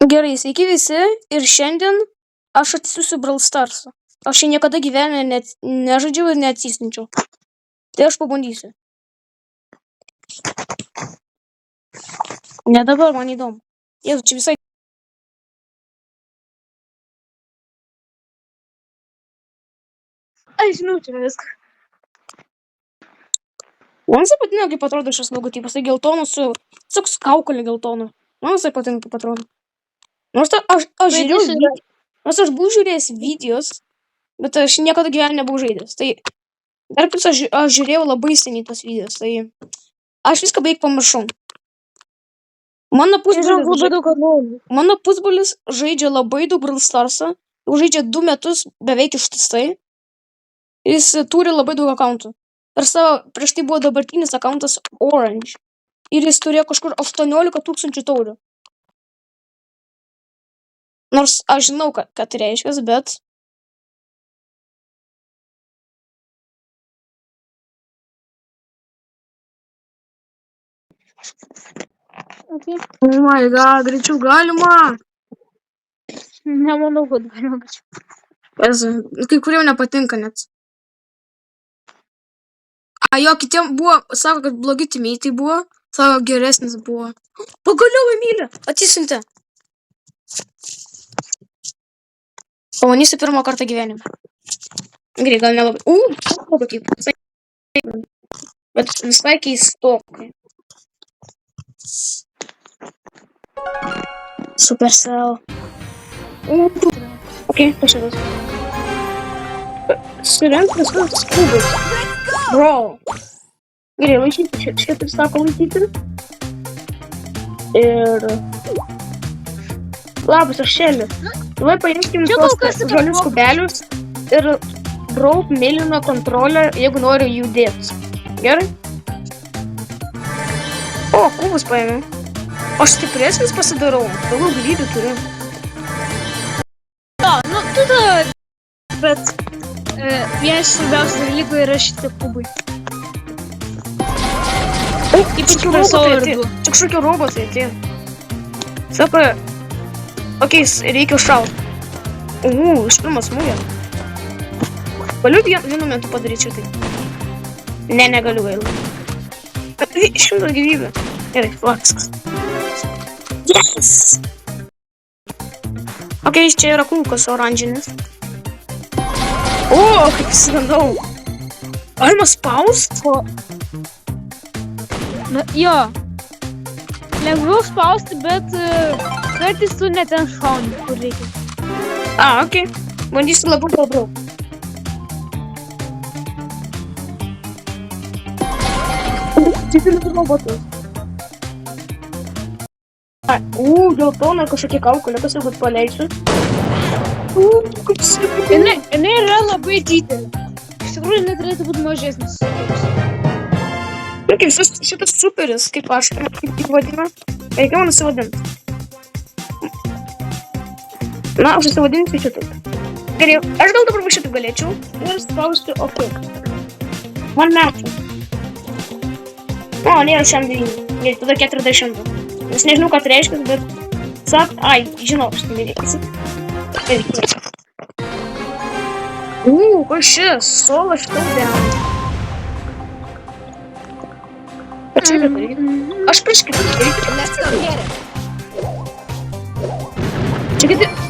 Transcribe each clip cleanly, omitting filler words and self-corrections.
Gerai, sveiki visi ir šiandien aš atsisiųsiu Brawl Starsą. Aš jį niekada gyvenime nežaidžiau ir neatsisiunčiau. Tai aš pabandysiu. Ne dabar, man įdomu. Jėzu, čia visai... Aš žinau, čia viską. Man visai patinka, kaip atrodo šis logotipas. Tai geltonas su... Toks kaukolė geltona. Man visai patinka, kaip atrodo. Nors aš buvau žiūrėjęs videos, bet aš niekada gyvenime nebuvau žaidęs. Tai dar plus aš žiūrėjau labai seniai tos videos. Tai aš viską beveik pamiršau. Mano pusbrolis žaidžia labai daug Brawl Starsą. Jau žaidžia 2 metus beveik ištisai. Jis turi labai daug akauntų. Prieš tai buvo dabartinis akauntas Orange. Ir jis turėjo kažkur 18 000 taurių. Nors aš žinau, ką tai reiškia, bet... Okay. Oh my god, greičiau galima. Nemanau, kad galima greičiau. Kai kuriem nepatinka net. Jo, kitiem buvo, sako, kad blogi timeitai buvo, sako, geresnis buvo. Pagaliau Emilė atsisiuntė. Pamanysiu pirmą kartą gyvenime. Gerai, gal nelabai. Bet visai keistokai. Supercell. Ok, pašėdas. Surenk visus kubus. Bro. Gerai, laikyti. Šitaip sako laikyti. Ir... Labas, aš Šelė. Vai paimkim tuos žalius kubelius ir brauk mėlyną kontrolę, jeigu noriu judėti. Gerai? O, kubus paėmiau. Aš stipresnis pasidarau. Daugiau galybių turiu. Nu, tada... Bet... Vienas svarbiausių dalykų yra šitie kubai. Ypač kažkokie robotai atėjo. Sako... Ok, reikia užšauti. Iš pirmo smūgio. Galiu vienu metu padaryti šitai? Ne, negaliu gaila. 100 gyvybių. Gerai, viskas. Yes! Ok, čia yra kulkas oranžinis. O, kaip įsigandau. Galima spaust? Na, jo. Lengviau spausti, bet kartais tu net ten šauni, kur reikia. Ok. Bandysiu labiau pabraukti. Didelis robotas. Geltona kažkokie kaukolė, kas jau paleisiu. Kaip Jinai yra labai didelė. Iš tikrųjų, jinai turėtų būti mažesnis. Kaip šitas superis, kaip aš, kaip vadina. Reikia man nusivadinti. Na, aš nusivadinsiu šitaip. Gerai, aš gal dabar šitaip galėčiau. Ir spausti OK. Man metų. O, nėra šiam 9. Gerai, tada 40. Nes nežinau, ką tai reiškia, bet... Ai, žinau, aš tai nereikia. Kas šis? Solo showdown. Aš prieš kitus reikia.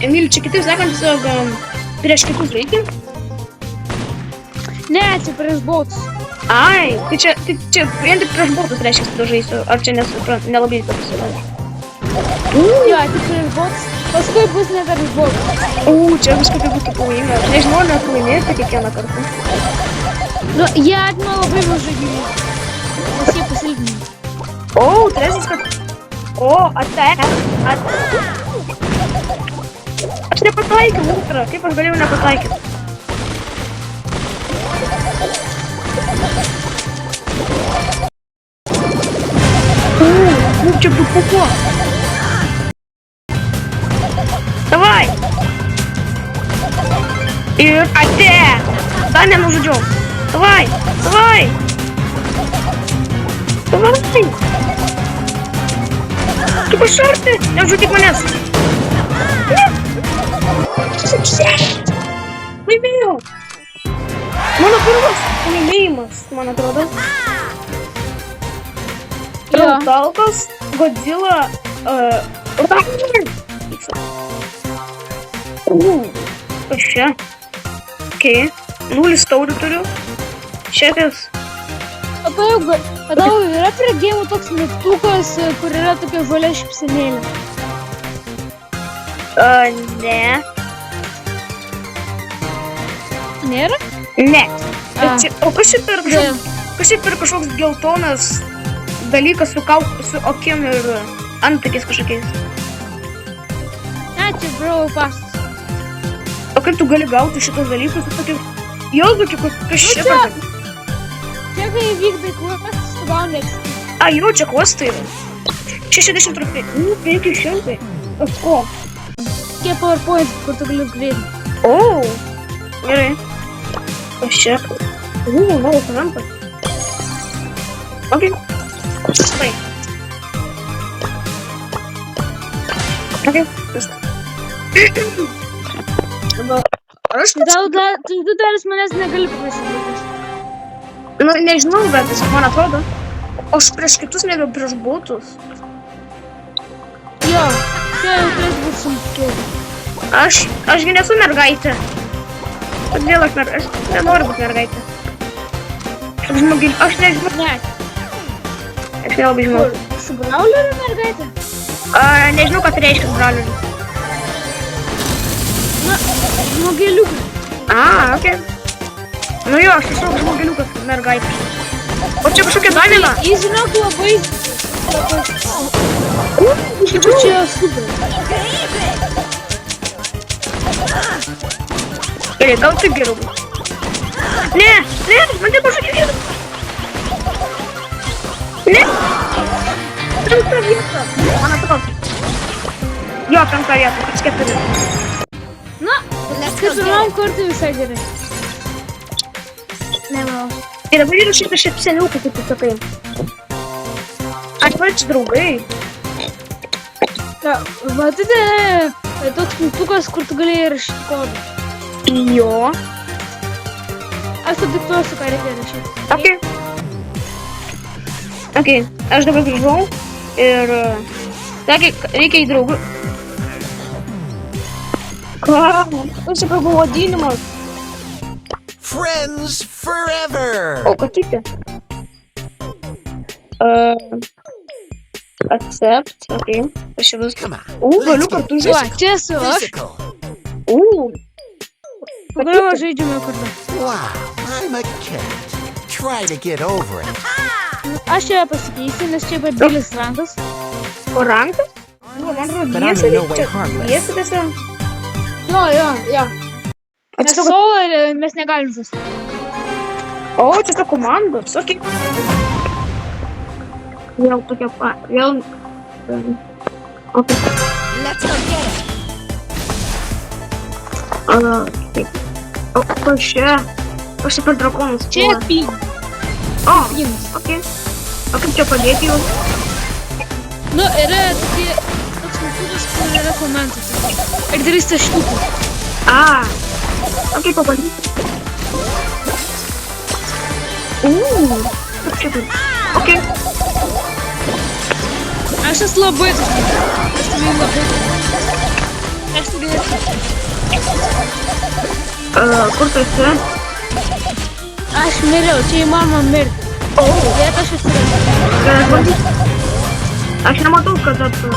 Emilį, čia kitaip sakant, prieš kitus reikia? Ne, čia prieš botus. Ai, tai čia vien tik prieš botus reiškia, kad tu žaisiu. Ar čia nelabai pasirodė? Jo, tik prieš botus. Paskui bus ne prieš botus. Čia viską tai būtų pavojinga. Aš nežinau, net laimėti kiekvieną kartą. Nu, jie atima labai mažai gyvybių. Nes jie pasilgina. Tai reiškia, kad... Atek. Aš nepataikiau, ultra. Kaip aš galėjau nepataikyti? Čia pupo. Davai. Ir atek. Dar nenužudžiau. Davai. Tu pašarti. Nežudyk manęs. Laimėjau. Mano pirmas laimėjimas, man atrodo. Jo. Talkas, Godzilla, Kas čia? Okei. 0 taurių turiu. Šitas. O tau yra prie gėmų toks mygtukas, kur yra tokia žalia šypsenėlė? Ne. Nėra? Ne. A. O kas čia per kažkoks geltonas dalykas su akim ir antakiais kažkokiais? Ne, čia bravo pasas. O kaip tu gali gauti šitos dalykus? Jolbuki, kas čia? Čia kai vykdai kvestus, tu gauni XP. Jo, čia kvestai yra. 60 trofėjų. 500. O ko? Tie PowerPoint, kur tu gali greitai. O, gerai. Kas čia? Naujas rampas. Ok. Štai. Ok, viskas. Aš Tu dar manęs negali paklausyti. Nežinau, bet man atrodo. Aš prieš kitus nebe prieš botus. Jo, čia jau turės būti sunkiau. Ašgi nesu mergaitė. Kodėl aš nenoriu būti mergaitė. Aš nežinau. Ne. Aš nelabai žinau. Su Brawleriu mergaitė? Nežinau, ką tai reiškia Brawleriu. Na, žmogeliukas. Ok. Jo, aš tiesiog žmogeliukas mergaitė. O čia kažkokia Danina. Jis žinok labai... Čia super. Gerai, gal taip geriau bus. Ne, man taip pažadžiu. Ne. Penktą vietą. Man atrodo. Jo, penktą vietą, kas 4. Na, kaip pirmam kartui visai gerai. Nemanau. Ir dabar yra šitas šipseniukas, kaip tu sakai. Čia draugai. Matėte toks mygtukas, kur tu galėjai rašyti kodą? Jo. Aš padiktuosiu, ką reikia rašyti. Ok, aš dabar grįžau ir reikia į draugų. Ką? Tas čia buvo vadinimas. Friends forever! O, katytė. Accept, ok. Aš čia vis... Come on. Galiu kartu Va, žaisti. čia esu aš. Physical. Pagaliau žaidžiame kartu. Wow, I'm a cat. Try to get over it. Aš čia pasikeisiu, nes čia yra didelis rankas. O rankas? Man atrodo, But I'm in no way harmless. dviese. Jo. Nes solo mes negalim žaisti. O, čia ta komandos, ok. Vėl tokia vėl... Ok. Let's go get it. Taip. O, kas čia? Kas čia per drakonus? Čia ping. O, ok. O kaip čia padėti jau? Nu, yra toks mygtukas, kur yra komentas. Ir 300 štukų. Ok, pabandysiu. Kaip čia taip? Ok. Aš esu labai toks. Aš turėjau. Kur tu esi? Aš miriau, čia įmanoma mirti. Bet aš esu. Gerai, bandysiu. Aš nematau, kada tu.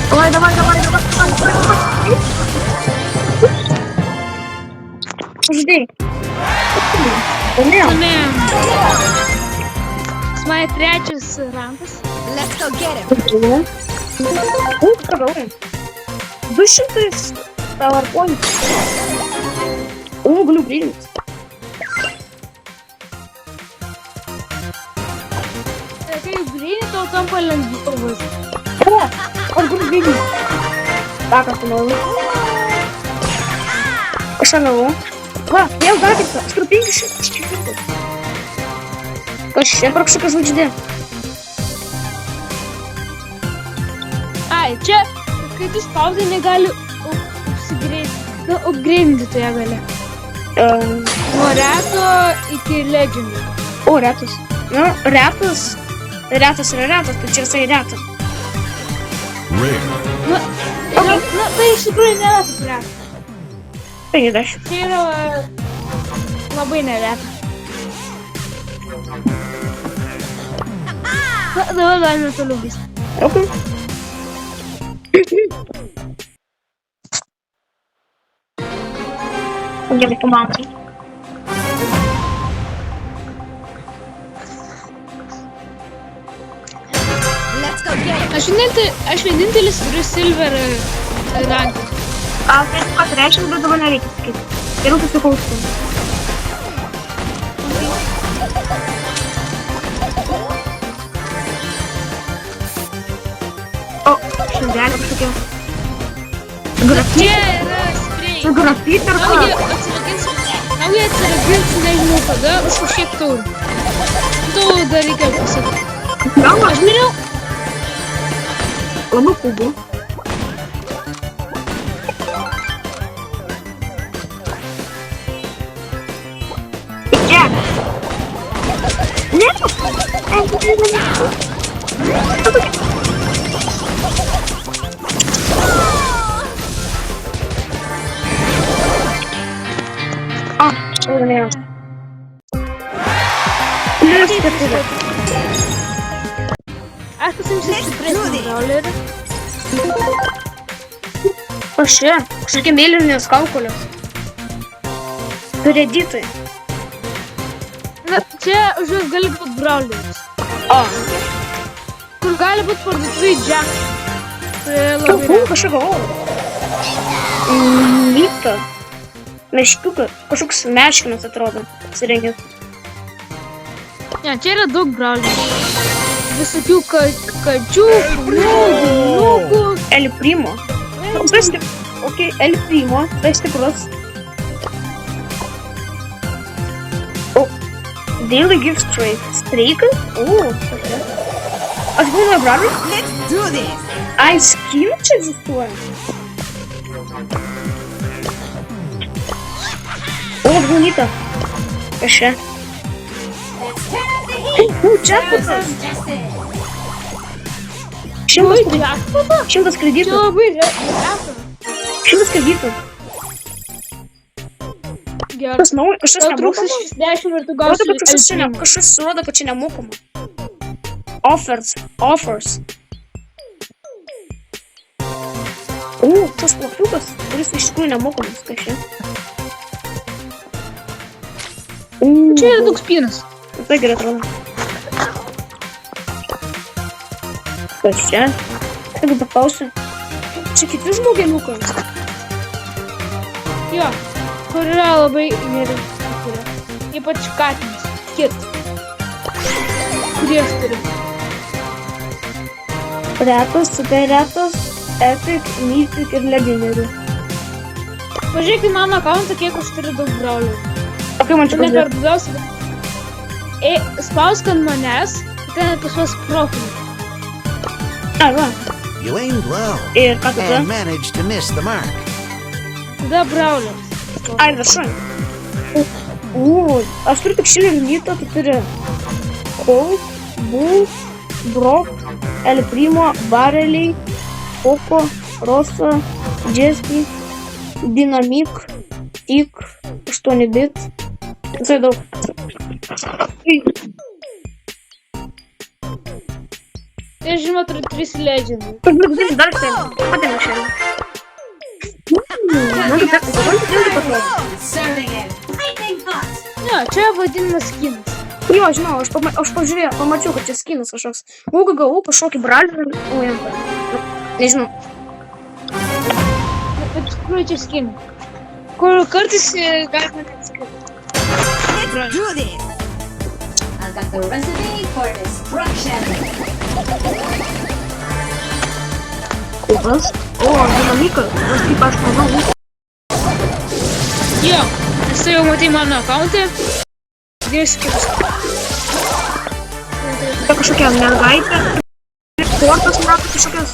Давай. Жди. С моей trečias rankas. Let's go get him. Pagavai. 200 PowerPoint. Galiu priimti. Kai grini, tau tampa lengviau. Aš galiu priimti. Так, остановил. Остановил. Vėl dar kartą. Aš turiu 500. Kas čia? Prašau, kas žvaigždė. Ai, čia, kai tu spaudai, negali upgradinti tu ją gali. Nuo reto iki legendų. O, retas. Nu, retas. Retas yra retas, tai čia jisai retas. Na, tai iš tikrųjų nėra taip retas. 50. Tai yra labai nereta. Na, dabar galime toliau vysti. Okay. Gerai, komandai. Let's go get it. Aš vienintelis turiu silver ranką. Tai kad reiškia, bet dabar nereikia sakyti. Geriau susikausti. O, šiandelė kažkokia. Grafitė. Čia yra spray. Čia grafitė ar ką? Nauja atsiraginsiu, nežinau kada, už kažkiek taurų. Taurų dar reikia pasakyti. Aš miriau. Labai kubu. Čia. Ne. Laimėjau. Aš pasimsiu stipresnį brawlerį. O čia, kažkokie mėlynės kaukolės. Kreditai. Na, čia už juos gali būt brawleris. O. Kur gali būt parduotuvai Jack. Tai labai Kažkokio myta. Meškiukas. Kažkoks meškinas atrodo. Apsirengęs. Ne, čia yra daug brawlerių. Visokių kačių, nukų. El Primo. Ok, El Primo. Tai stiprus. O. Daily gift streak. Streikas? O, tokia. Aš buvau brawleris? Let's do this. Ai, skin čia egzistuoja. O, bonita. Kas čia? Jackpotas. 100 kreditų. Čia labai reta. 100 kreditų. Gerai. Kas nauja? Kažkas Gal trūks nemokama? 60 ir tu Rodo, gausi kad kažkas rodo, kad čia nemokama. Offers. O, tas plakiukas, kuris iš tikrųjų nemokamas. Kas čia? Čia yra toks pinas. Tai gerai atrodo. Kas čia? Jeigu paklausiu. Čia kiti žmogeliukai. Jo, kur yra labai geri. Ypač katinas. Kit. Kurį aš turiu. Retas, super retas, epic, mythic ir legendary. Pažiūrėk į mano akauntą, kiek aš turiu daug brawlerių. O kaip man čia Ne per pažiūrėti? daugiausiai. Spausk ant manęs, ten pasuos profilį. Ai, va. You aimed well Ir ką tada? and managed to miss the mark. Tada brawleris. Ai, viršui. Aš turiu tik šį ir mytą, tu turi Colt, Bull, Brock, El Primo, Barley, Poco, Rosa, Jessie, Dynamic, Tick, 8-bit. Visai daug. Tai žinoma, turiu 3 legendų. Dar šiandien. Padėmė šiandien. Serving it. Lightning hot. Ne, čia vadinamas skinas. Jo, žinau, aš pažiūrėjau, pamačiau, kad čia skinas kažkoks. Gavau kažkokį bralį. Nežinau. Bet iš tikrųjų čia skinas. Kur kartais galima net skinas. Let's do this. I've got the recipe for destruction. Kupas. O, dinamikas. Tas kaip aš manau. Jo, nes tu jau matai mano akauntą. Dėsiu kitus. Tai kažkokia mergaitė. Sportas mato kažkokias.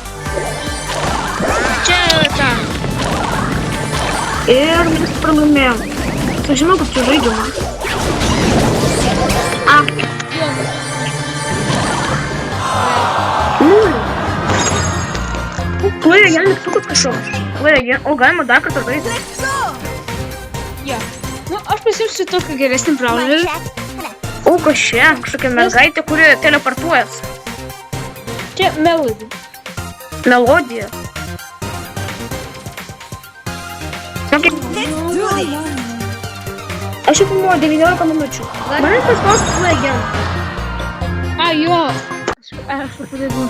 Ir mes pralaimėjom. Aš žinau, kad čia žaidžiama. Klėja, я не кто kažkoks. Klėja, o galima dar kartą žaisti? Jo. Nu, aš pasiimsiu tokį geresnį brawlerį. O, kas čia? Kažkokia mergaitė, kuri teleportuojas. Čia Melody. Melodija. Let's do this. Aš jau filmuoju 19 minučių. Man paspausti Klėja. A, jo. Aš padarau.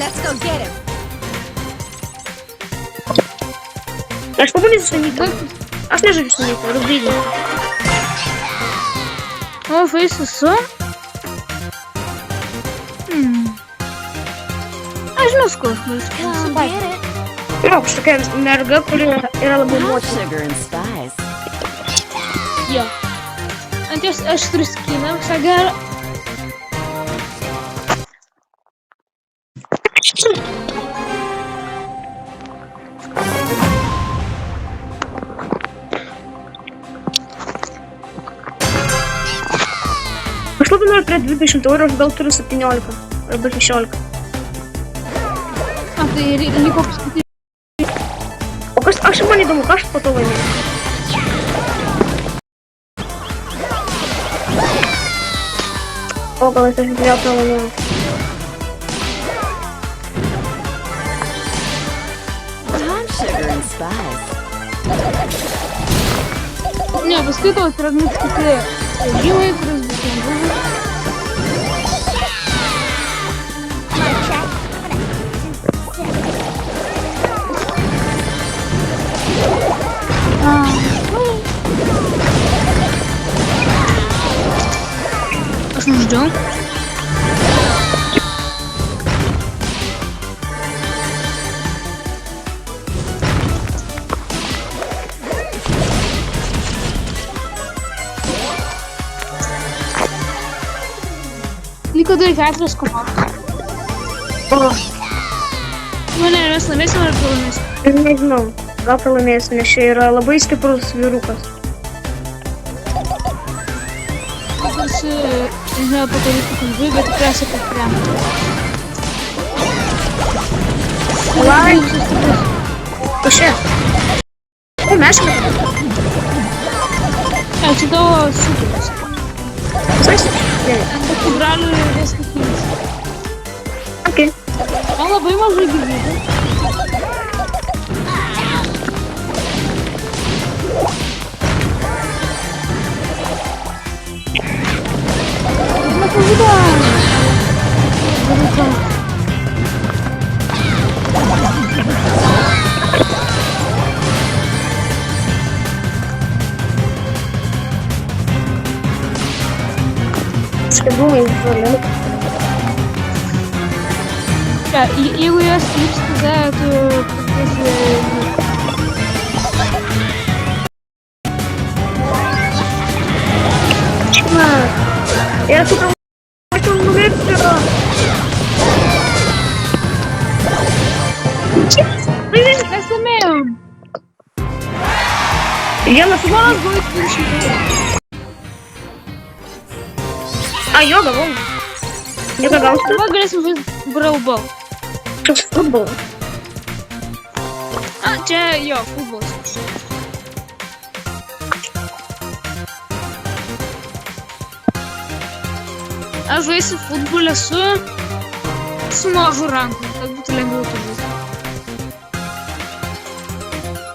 Let's go get him. Aš pabandysiu Sonyką. Aš nežaidžiu Sonyką, rūbydį. O, Face'as su? Aš žinau, ko aš noriu. Jo, kažkokia merga, kuri yra labai motina. Sugar and spice. Jo. Ant jos aš turiu skiną visą gerą. Aš labai noriu prie 20 eurų, aš gal turiu 17 arba 16. A, tai liko paskutinį. O kas, aš man įdomu, ką aš po to laimėjau. O, gal aš vėl pralaimėjau. Sugar and spice. Ne, paskui tau atsiradau kiti žymai, kuris bus lengvai. Aš nuždžiau. Liko dar 4 komandos. O, Mane, mes laimėsim ar pralaimėsim? nežinau, gal pralaimėsiu, nes čia yra labai stiprus vyrukas. Tarsi, nežinau, apie kurį pakalbėjau, bet tikriausiai kad krem. Lai, kas čia? O, meškė. Čia tavo superis. Saisi? Gerai. Ant tokių bralių yra viskutinis. Okei. Man labai mažai gyvybių. Skabumai žoliau. Jeigu jas lips, tada tu pradėsi... Na, я тут хочу numirti. Mes laimėjom! Vienas Valas buvo 20. A, jo, gavau. Nieko gausi? Dabar galėsim žaisti Brawl Ball. Čia futbolas. A, čia jo, futbolas. Aš žaisiu futbolę su mažu ranku, kad būtų lengviau to žaisti.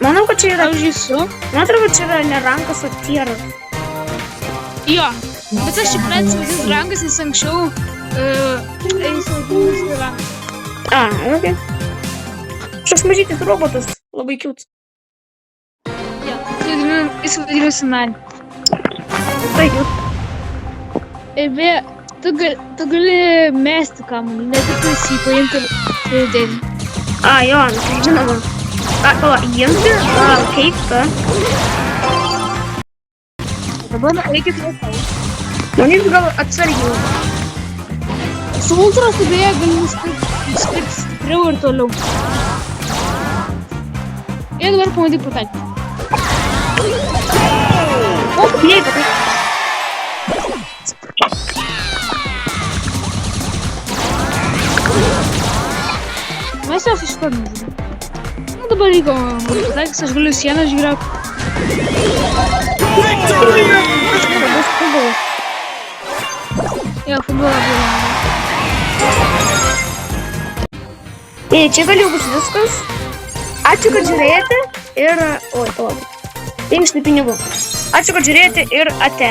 Manau, kad čia yra... Aš žaisiu. Man atrodo, čia yra ne rankas, o tieras. Jo, bet aš čia pradėsiu vadinti rankas, nes anksčiau eisiu vadinti rankas. A, okei. Šis mažytis robotas, labai cute. Jo, jis vadinasi Nani. Tai cute. Ir beje, tu gali mesti kamuolį, ne tik jį paimti ir dėti. A, jo, žinoma. A, pala, imti? A, kaip ta? Dabar reikia turėti. Manyt gal atsargiau. Su ultros tu beje gali nusipirkti stipriau ir toliau. Ir dabar pamatyk pataikyti. O, bijai, patai. Mes jau iš pat nežinau. Nu dabar reikia, pataiks, aš galiu sieną išgrauti. Bus futbolas. Jo, futbolą buvo. Čia vėliau bus viskas. Ačiū, kad žiūrėjote ir... Oi, palauk. 500 pinigų. Ačiū, kad žiūrėjote ir ate.